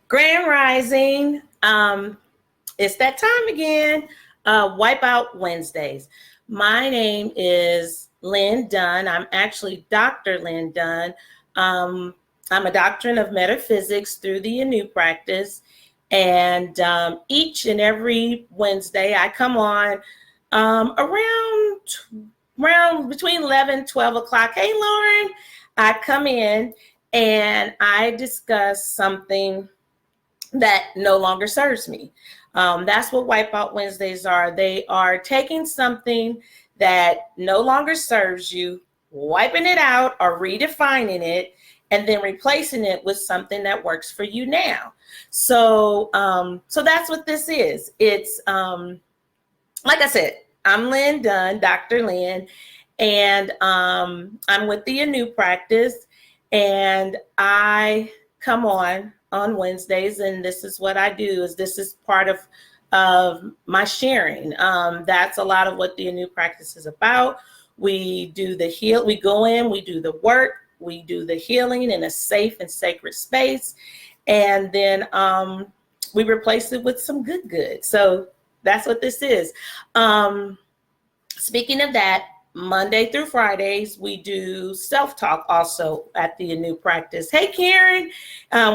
Grand Rising. It's that time again. Wipeout Wednesdays. My name is Lynn Dunn. I'm actually Dr. Lynn Dunn. Um, I'm a doctorate of metaphysics through the Anu practice. And each and every Wednesday, I come on around between 11 and 12 o'clock. Hey, Lauren. I come in and I discuss something that no longer serves me. That's what Wipeout Wednesdays are. They are taking something that no longer serves you, wiping it out or redefining it, and then replacing it with something that works for you now. So that's what this is. It's like I said, I'm Lynn Dunn, Dr. Lynn, and I'm with the Anu practice, and I come on Wednesdays, and this is what I do. This is part of my sharing. That's a lot of what the Anu practice is about. We do the heal. We go in. We do the work. We do the healing in a safe and sacred space, and then we replace it with some good. So that's what this is. Speaking of that, Monday through Fridays, we do self-talk also at the Anu practice. Hey, Karen,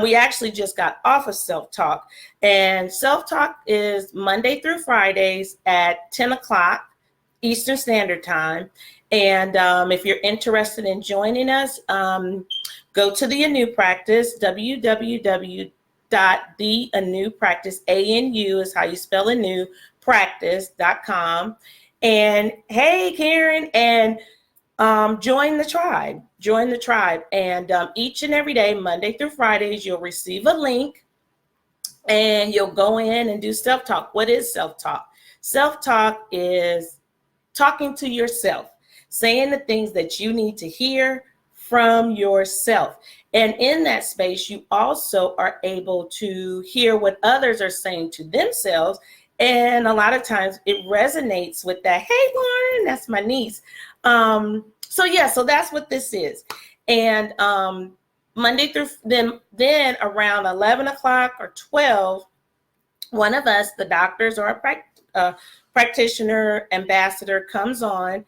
we actually just got off of self-talk. And self-talk is Monday through Fridays at 10 o'clock Eastern Standard Time. And if you're interested in joining us, go to the Anu practice, www.theanupractice, ANU is how you spell Anu, practice.com. And hey, Karen, and join the tribe. And each and every day, Monday through Fridays, you'll receive a link and you'll go in and do self-talk. What is self-talk? Self-talk is talking to yourself, saying the things that you need to hear from yourself. And in that space, you also are able to hear what others are saying to themselves. And a lot of times it resonates with that. Hey, Lauren, that's my niece. So that's what this is. And Monday through then around 11 o'clock or 12, one of us, the doctors or a practitioner ambassador, comes on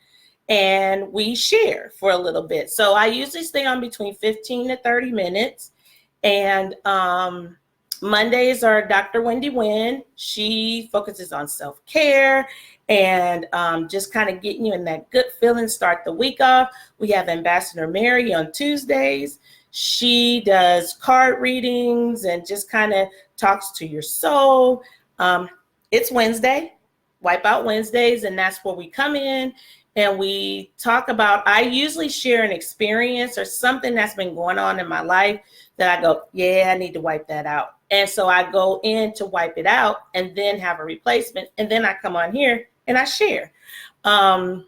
and we share for a little bit. So I usually stay on between 15 to 30 minutes. And Mondays are Dr. Wendy Wynn. She focuses on self-care and just kind of getting you in that good feeling, start the week off. We have Ambassador Mary on Tuesdays. She does card readings and just kind of talks to your soul. It's Wednesday, Wipeout Wednesdays, and that's where we come in and we talk about, I usually share an experience or something that's been going on in my life that I go, yeah, I need to wipe that out. And so I go in to wipe it out and then have a replacement. And then I come on here and I share. And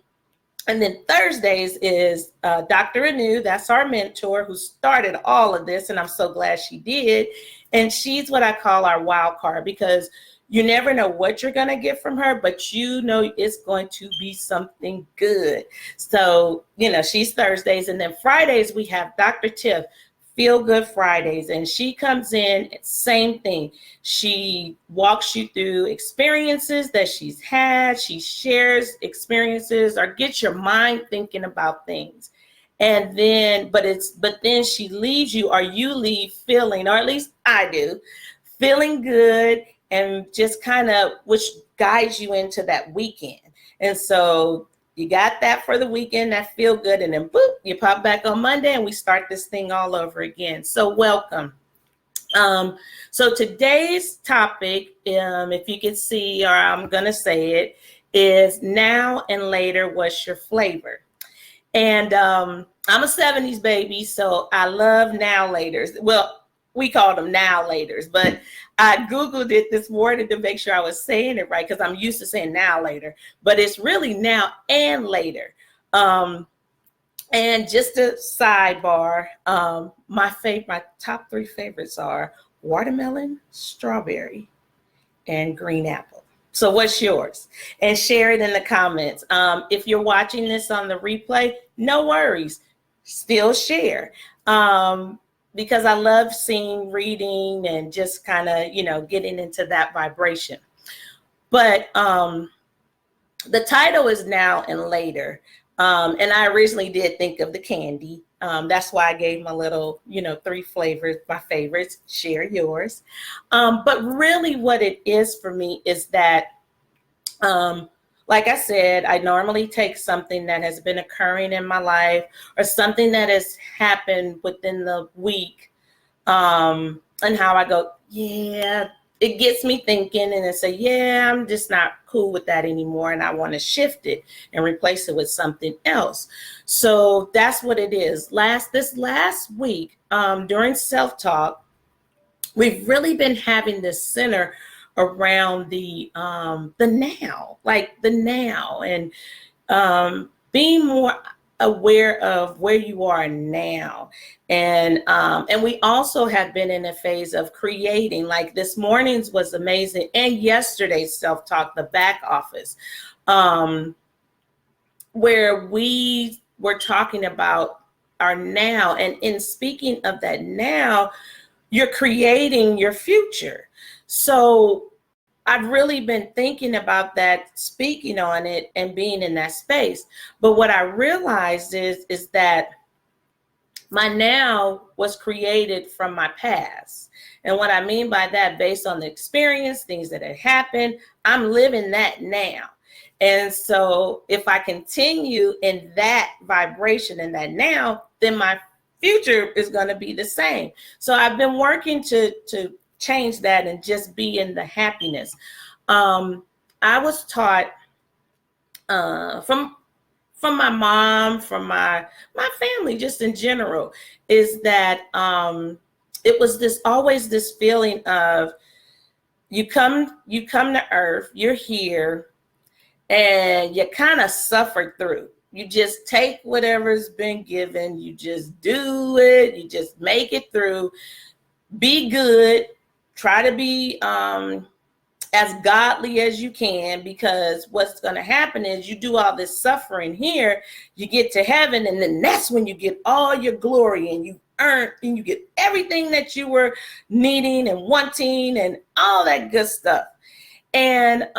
then Thursdays is Dr. Anu. That's our mentor who started all of this. And I'm so glad she did. And she's what I call our wild card, because you never know what you're going to get from her, but you know it's going to be something good. So, she's Thursdays. And then Fridays, we have Dr. Tiff. Feel Good Fridays, and she comes in, same thing. She walks you through experiences that she's had. She shares experiences or gets your mind thinking about things. And then, but then she leaves you, or you leave feeling, or at least I do, feeling good, and just kind of, which guides you into that weekend. And so you got that for the weekend, that feel good, and then boop, you pop back on Monday and we start this thing all over again. So welcome. So today's topic, if you can see, or I'm going to say it, is now and later, what's your flavor? And I'm a 70s baby, so I love now laters. Well, we call them now laters, but I Googled it this morning to make sure I was saying it right, because I'm used to saying now later, but it's really now and later. And just a sidebar, my top three favorites are watermelon, strawberry, and green apple. So what's yours? And share it in the comments. If you're watching this on the replay, no worries, still share. because I love seeing, reading, and just kind of, getting into that vibration. But the title is Now and Later. And I originally did think of the candy. That's why I gave my little, 3 flavors, my favorites, share yours. But really what it is for me is that, like I said, I normally take something that has been occurring in my life or something that has happened within the week, and how I go, yeah, it gets me thinking, and I say, yeah, I'm just not cool with that anymore, and I want to shift it and replace it with something else. So that's what it is. This last week, during self-talk, we've really been having this center around the now, like the now, and being more aware of where you are now. And we also have been in a phase of creating, like this morning's was amazing, and yesterday's self-talk, the back office, where we were talking about our now. And in speaking of that now, you're creating your future. So I've really been thinking about that, speaking on it, and being in that space. But what I realized is that my now was created from my past. And what I mean by that, based on the experience, things that had happened, I'm living that now. And so if I continue in that vibration and that now, then my future is going to be the same. So I've been working to change that and just be in the happiness. I was taught from my mom, from my family, just in general, is that it was always this feeling of you come to earth, you're here, and you kind of suffer through. You just take whatever's been given, you just do it, you just make it through, be good, try to be as godly as you can, because what's going to happen is you do all this suffering here, you get to heaven, and then that's when you get all your glory, and you earn, and you get everything that you were needing and wanting and all that good stuff. And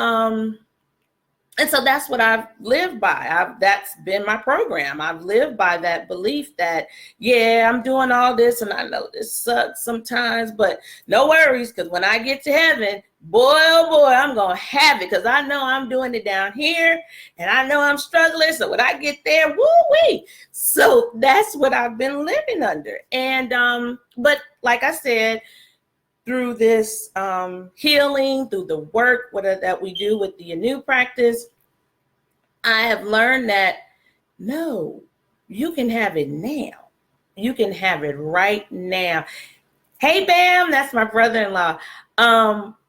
so that's what I've lived by. That's been my program. I've lived by that belief that, yeah, I'm doing all this, and I know this sucks sometimes, but no worries, because when I get to heaven, boy, oh boy, I'm going to have it, because I know I'm doing it down here, and I know I'm struggling. So when I get there, woo-wee. So that's what I've been living under. And, but like I said, through this healing, through the work that we do with the new practice, I have learned that no, you can have it now. You can have it right now. Hey, Bam, that's my brother-in-law.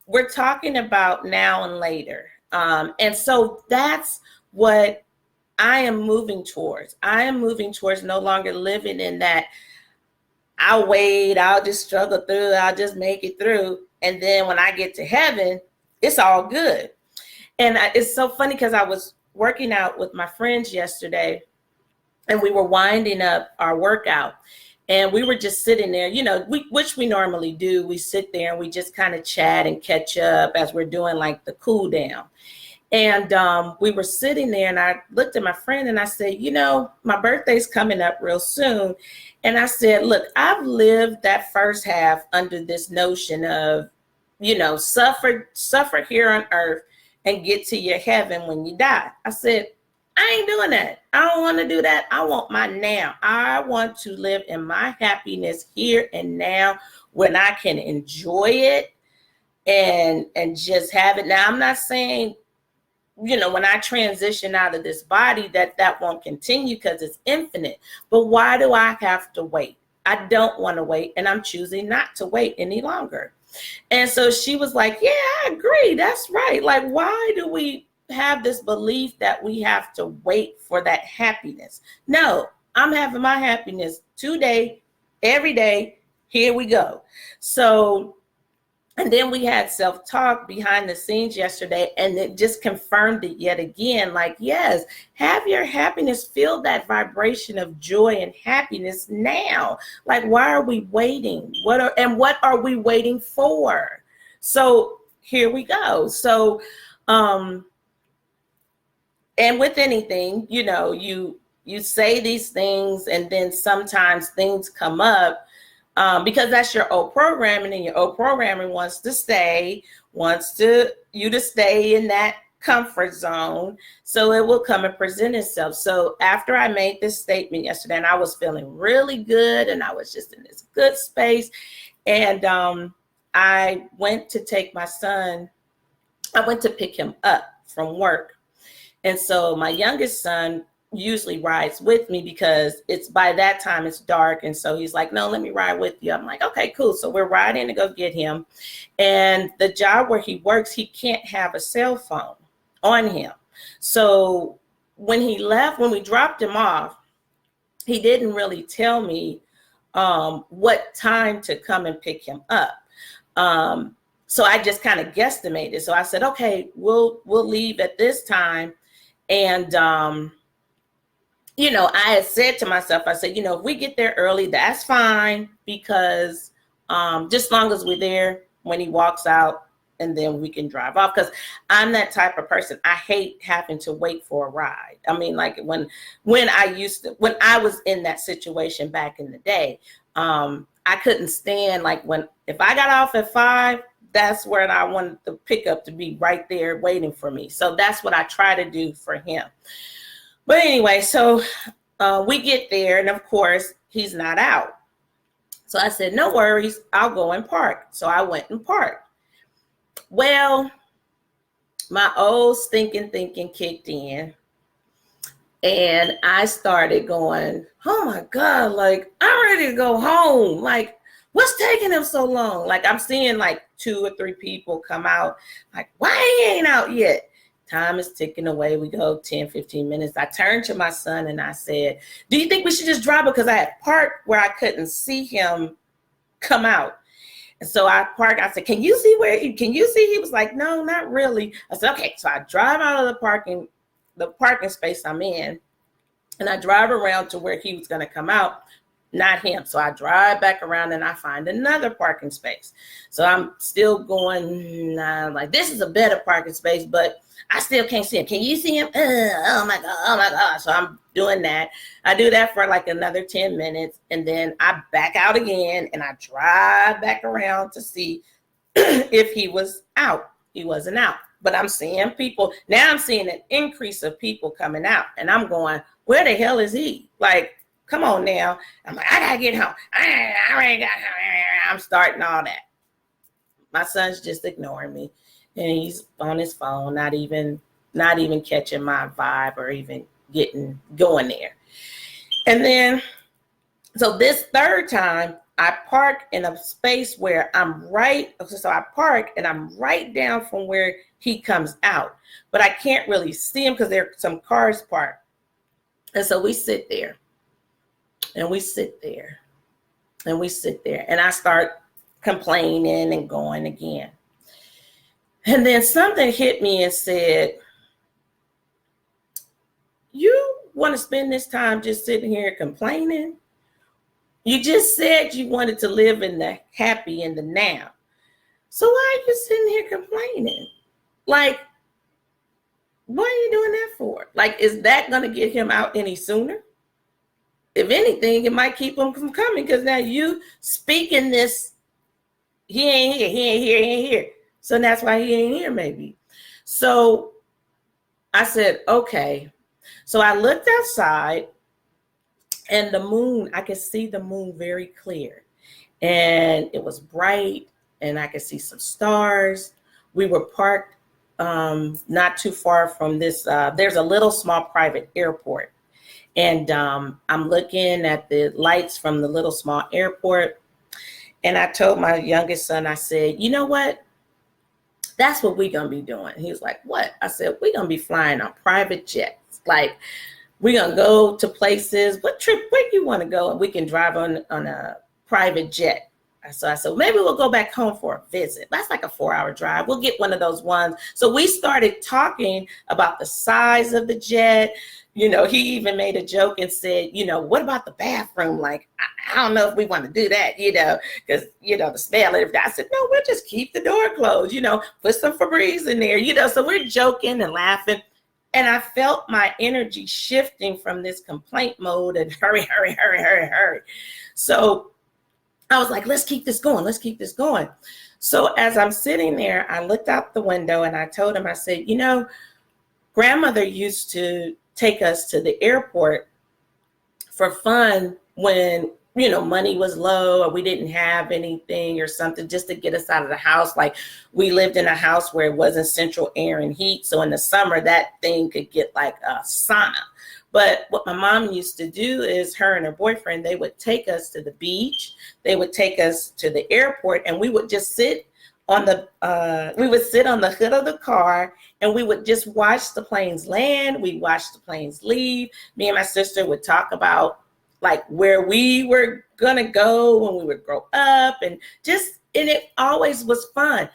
We're talking about now and later. And so that's what I am moving towards. I am moving towards no longer living in that I'll wait, I'll just struggle through, I'll just make it through. And then when I get to heaven, it's all good. And it's so funny because I was working out with my friends yesterday, and we were winding up our workout. And we were just sitting there, which we normally do. We sit there and we just kind of chat and catch up as we're doing like the cool down. And we were sitting there, and I looked at my friend and I said, my birthday's coming up real soon. And I said, look, I've lived that first half under this notion of, suffer here on earth and get to your heaven when you die. I said, I ain't doing that. I don't want to do that. I want my now. I want to live in my happiness here and now, when I can enjoy it and just have it. Now, I'm not saying, when I transition out of this body, that won't continue, because it's infinite. But why do I have to wait? I don't want to wait, and I'm choosing not to wait any longer. And so she was like, yeah, I agree. That's right. Like, why do we have this belief that we have to wait for that happiness? No, I'm having my happiness today, every day. Here we go. So And then we had self-talk behind the scenes yesterday, and it just confirmed it yet again. Like, yes, have your happiness, feel that vibration of joy and happiness now. Like, why are we waiting? What are we waiting for? So here we go. So, and with anything, you say these things, and then sometimes things come up. Because that's your old programming, and your old programming wants you to stay in that comfort zone. So it will come and present itself. So after I made this statement yesterday, and I was feeling really good, and I was just in this good space, and I went to take my son. I went to pick him up from work. And so my youngest son usually rides with me because by that time it's dark. And so he's like, no, let me ride with you. I'm like, okay, cool. So we're riding to go get him. And the job where he works, he can't have a cell phone on him. So when we dropped him off, he didn't really tell me what time to come and pick him up. So I just kind of guesstimated. So I said, okay, we'll leave at this time. And, I had said to myself, I said, if we get there early, that's fine, because just as long as we're there when he walks out, and then we can drive off. Because I'm that type of person. I hate having to wait for a ride. I mean, like when I was in that situation back in the day, I couldn't stand, like, if I got off at 5, that's where I wanted the pickup to be right there waiting for me. So that's what I try to do for him. But anyway, so we get there, and of course, he's not out. So I said, no worries, I'll go and park. So I went and parked. Well, my old stinking thinking kicked in, and I started going, oh my God, like, I'm ready to go home. Like, what's taking him so long? Like, I'm seeing like 2 or 3 people come out. Like, why he ain't out yet? Time is ticking away. We go 10, 15 minutes. I turned to my son and I said, do you think we should just drive? Because I had parked where I couldn't see him come out. And so I parked. I said, can you see? He was like, no, not really. I said, okay. So I drive out of the parking space I'm in, and I drive around to where he was going to come out. Not him. So I drive back around and I find another parking space. So I'm still going, like, this is a better parking space, but I still can't see him. Can you see him? Oh my God. So I'm doing that. I do that for like another 10 minutes. And then I back out again and I drive back around to see if he was out. He wasn't out. But I'm seeing people. Now I'm seeing an increase of people coming out. And I'm going, where the hell is he? Like, come on now. I'm like, I gotta get home. I already got home. I'm starting all that. My son's just ignoring me, and he's on his phone, not even catching my vibe or even going there. And then, so this third time, I park in a space where so I park and I'm right down from where he comes out, but I can't really see him because there are some cars parked. And so we sit there. And we sit there, and I start complaining and going again. And then something hit me and said, you want to spend this time just sitting here complaining? You just said you wanted to live in the happy in the now. So why are you sitting here complaining? Like, what are you doing that for? Like, is that going to get him out any sooner? If anything, it might keep him from coming, because now you speaking this, he ain't here. So that's why he ain't here maybe. So I said, okay. So I looked outside, and the moon, I could see the moon very clear. And it was bright, and I could see some stars. We were parked not too far from this. There's a little small private airport. And I'm looking at the lights from the little small airport. And I told my youngest son, I said, you know what? That's what we're going to be doing. He was like, what? I said, we're going to be flying on private jets. Like, we're going to go to places. What trip? Where you want to go? And we can drive on a private jet. So I said, well, maybe we'll go back home for a visit. That's like a 4-hour drive. We'll get one of those ones. So we started talking about the size of the jet. You know, he even made a joke and said, you know, what about the bathroom? Like, I don't know if we want to do that, you know, because, you know, the smell. And I said, no, we'll just keep the door closed, you know, put some Febreze in there, you know. So we're joking and laughing. And I felt my energy shifting from this complaint mode and hurry, hurry, hurry, hurry, hurry. So I was like, let's keep this going. Let's keep this going. So as I'm sitting there, I looked out the window and I told him, I said, you know, grandmother used to take us to the airport for fun when, you know, money was low or we didn't have anything or something, just to get us out of the house. Like, we lived in a house where it wasn't central air and heat. So in the summer, that thing could get like a sauna. But what my mom used to do is, her and her boyfriend, they would take us to the beach. They would take us to the airport, and we would just sit on the hood of the car, and we would just watch the planes land. We watched the planes leave. Me and my sister would talk about like where we were gonna go when we would grow up, and it always was fun.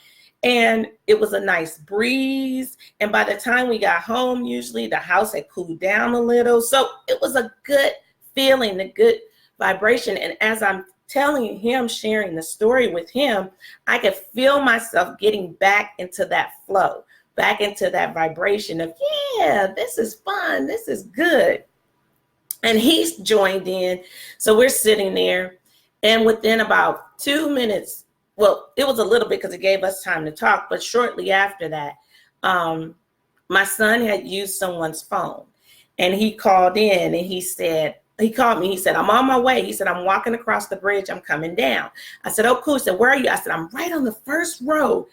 And it was a nice breeze. And by the time we got home, usually the house had cooled down a little. So it was a good feeling, a good vibration. And as I'm telling him, sharing the story with him, I could feel myself getting back into that flow, back into that vibration of, yeah, this is fun. This is good. And he's joined in. So we're sitting there, and within about 2 minutes, well, it was a little bit because it gave us time to talk, but shortly after that, my son had used someone's phone, and he called in and he called me. He said, I'm on my way. He said, I'm walking across the bridge. I'm coming down. I said, oh, cool. He said, where are you? I said, I'm right on the first row.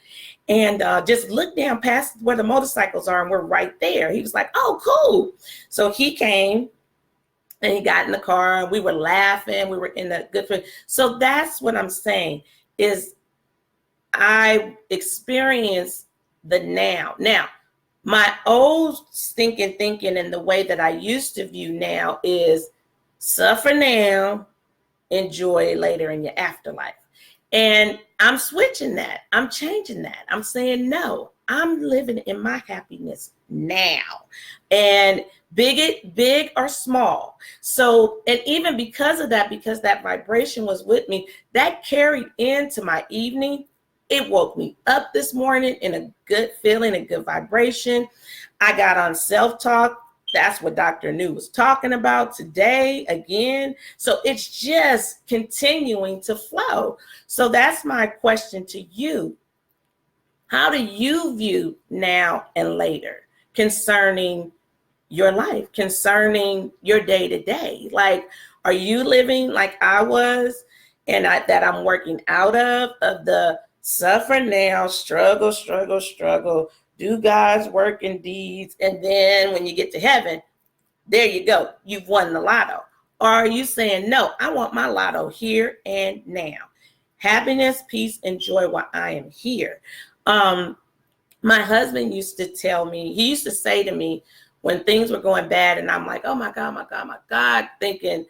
And just look down past where the motorcycles are, and we're right there. He was like, oh, cool. So he came and he got in the car, and we were laughing. We were in a good fit. So that's what I'm saying is, I experienced the now. Now, my old stinking thinking and the way that I used to view now is suffer now, enjoy later in your afterlife. And I'm switching that. I'm changing that. I'm saying, no, I'm living in my happiness now. And big or small. So, and even because of that, because that vibration was with me, that carried into my evening. It woke me up this morning in a good feeling, a good vibration. I got on self-talk. That's what Dr. New was talking about today again. So it's just continuing to flow. So that's my question to you. How do you view now and later concerning your life, concerning your day to day? Like, are you living like I was and that I'm working out of the suffer now, struggle, do God's work and deeds, and then when you get to heaven, there you go, you've won the lotto? Or are you saying, no, I want my lotto here and now? Happiness, peace, and joy while I am here. My husband used to tell me, he used to say to me when things were going bad, and I'm like, oh my God, thinking,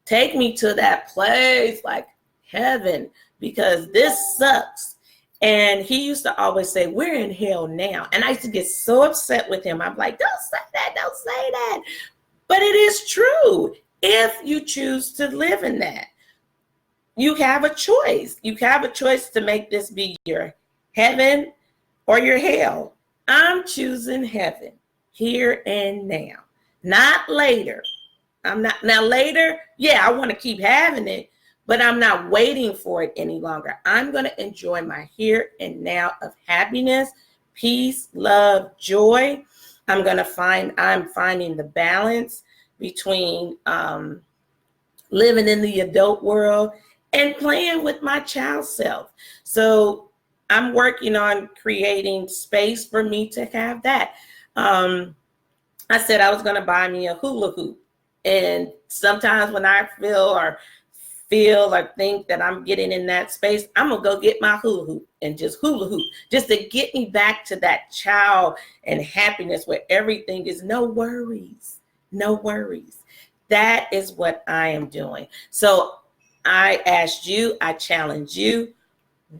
take me to that place like heaven, because this sucks. And he used to always say, we're in hell now. And I used to get so upset with him. I'm like, don't say that. But it is true. If you choose to live in that, you have a choice. You have a choice to make this be your heaven or your hell. I'm choosing heaven here and now, not later. I'm not now later. Yeah, I want to keep having it, but I'm not waiting for it any longer. I'm going to enjoy my here and now of happiness, peace, love, joy. I'm finding the balance between living in the adult world and playing with my child self. So I'm working on creating space for me to have that. I said I was going to buy me a hula hoop. And sometimes when I feel or think that I'm getting in that space, I'm going to go get my hula hoop and just hula hoop, just to get me back to that child and happiness where everything is no worries. That is what I am doing. So I asked you, I challenged you,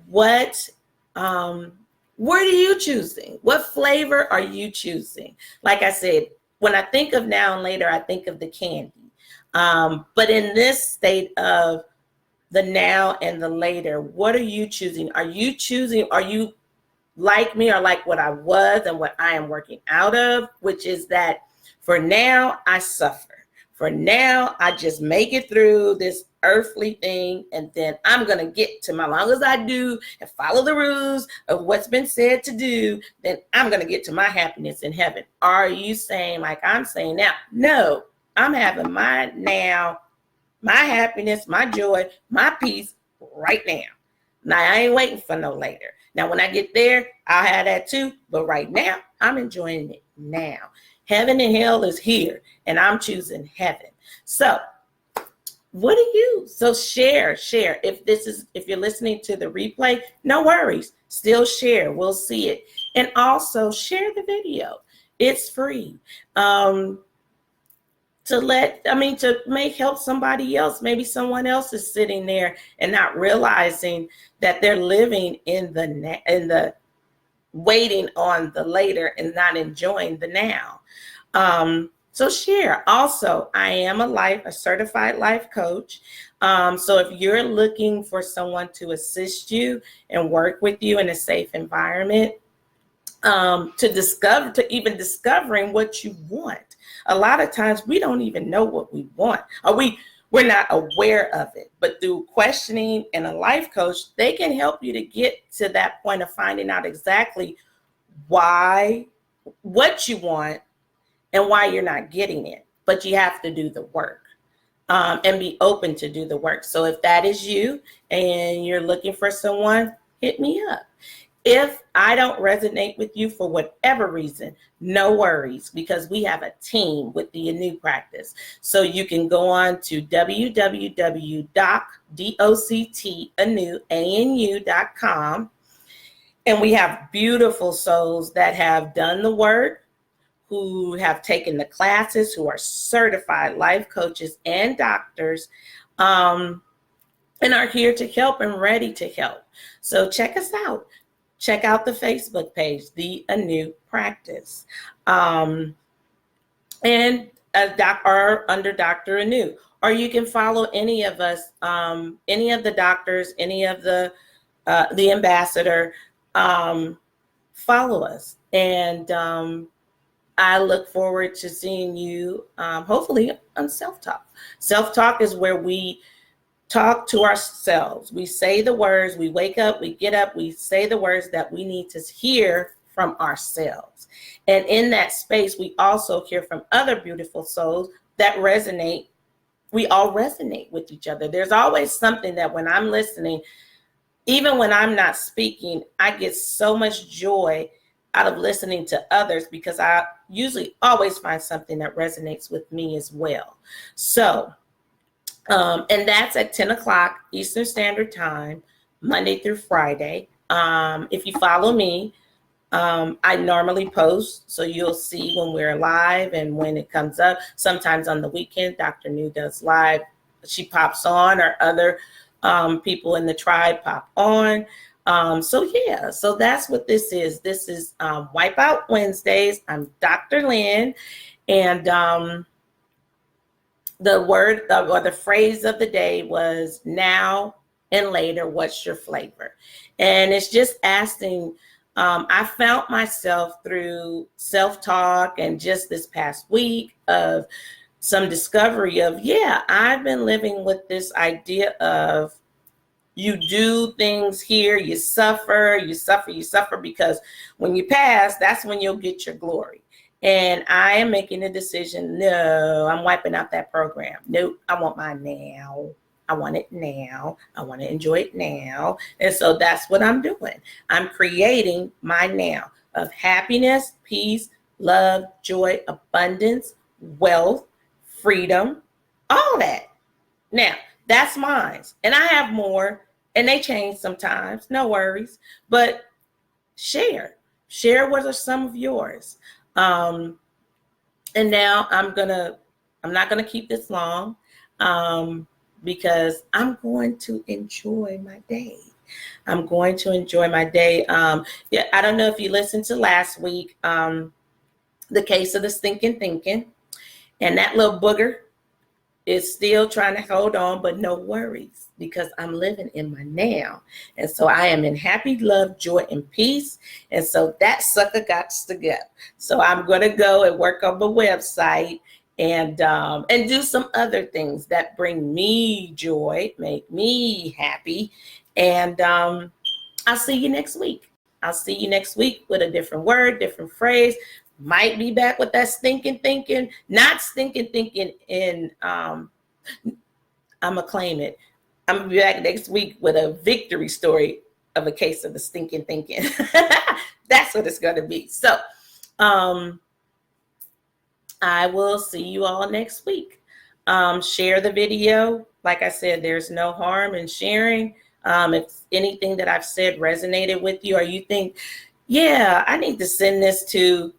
what are you choosing? What flavor are you choosing? Like I said, when I think of now and later, I think of the candy. But in this state of the now and the later, what are you choosing? Are you like me, or like what I was and what I am working out of, which is that for now I suffer. For now, I just make it through this earthly thing, and then I'm going to get to my, long as I do and follow the rules of what's been said to do, then I'm going to get to my happiness in heaven. Are you saying, like I'm saying now, no, I'm having my now, my happiness, my joy, my peace right now. Now, I ain't waiting for no later. Now, when I get there, I'll have that too. But right now, I'm enjoying it now. Heaven and hell is here, and I'm choosing heaven. So, what do you? So share. If you're listening to the replay, no worries. Still share. We'll see it. And also share the video. It's free. To make help somebody else. Maybe someone else is sitting there and not realizing that they're living in the waiting on the later and not enjoying the now. So share. Also, I am a certified life coach. So if you're looking for someone to assist you and work with you in a safe environment, to even discovering what you want. A lot of times we don't even know what we want, or we're not aware of it. But through questioning and a life coach, they can help you to get to that point of finding out exactly what you want and why you're not getting it. But you have to do the work, and be open to do the work. So if that is you and you're looking for someone, hit me up. If I don't resonate with you for whatever reason, no worries, because we have a team with the Anu Practice. So you can go on to www.doctanu.com, and we have beautiful souls that have done the work, who have taken the classes, who are certified life coaches and doctors, and are here to help and ready to help. So check us out. Check out the Facebook page, The Anu Practice, and under Dr. Anu. Or you can follow any of us, any of the doctors, any of the ambassador. Follow us, and I look forward to seeing you, hopefully, on Self Talk. Self Talk is where we talk to ourselves. We say the words, we wake up, we get up, we say the words that we need to hear from ourselves. And in that space, we also hear from other beautiful souls that resonate. We all resonate with each other. There's always something that when I'm listening, even when I'm not speaking, I get so much joy out of listening to others, because I usually always find something that resonates with me as well. So, and that's at 10 o'clock Eastern Standard Time, Monday through Friday. If you follow me, I normally post, so you'll see when we're live and when it comes up. Sometimes on the weekend, Dr. New does live. She pops on, or other people in the tribe pop on. So that's what this is. This is Wipeout Wednesdays. I'm Dr. Lynn, and the word or the phrase of the day was now and later, what's your flavor? And it's just asking, I found myself through self-talk and just this past week of some discovery of, I've been living with this idea of you do things here, you suffer, because when you pass, that's when you'll get your glory. And I am making a decision. No, I'm wiping out that program. Nope, I want mine now. I want it now. I want to enjoy it now. And so that's what I'm doing. I'm creating my now of happiness, peace, love, joy, abundance, wealth, freedom, all that. Now, that's mine. And I have more, and they change sometimes. No worries. But share what are some of yours. And now I'm not gonna keep this long. because I'm going to enjoy my day. I'm going to enjoy my day. Yeah, I don't know if you listened to last week, the case of the stinking thinking, and that little booger is still trying to hold on, but no worries, because I'm living in my now. And so I am in happy, love, joy, and peace. And so that sucker got to go. So I'm going to go and work on my website and do some other things that bring me joy, make me happy. And I'll see you next week. I'll see you next week with a different word, different phrase. Might be back with that stinking thinking, not stinking thinking in, I'm going to claim it. I'm going to be back next week with a victory story of a case of the stinking thinking. That's what it's going to be. So I will see you all next week. Share the video. Like I said, there's no harm in sharing. If anything that I've said resonated with you, or you think, yeah, I need to send this to,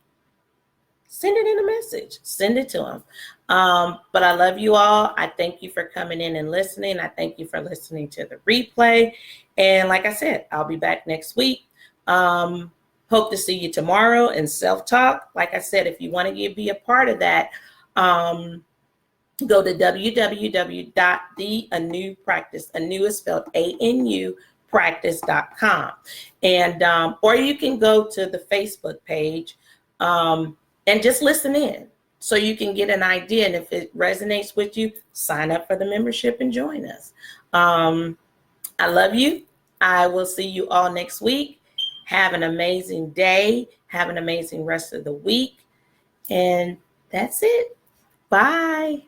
send it in a message, send it to them. But I love you all. I thank you for coming in and listening. I thank you for listening to the replay. And like I said, I'll be back next week. Hope to see you tomorrow in self-talk. Like I said, if you want to be a part of that, go to www.theanewpractice. Anew is spelled ANU practice.com. And or you can go to the Facebook page and just listen in so you can get an idea. And if it resonates with you, sign up for the membership and join us. I love you. I will see you all next week. Have an amazing day. Have an amazing rest of the week. And that's it. Bye.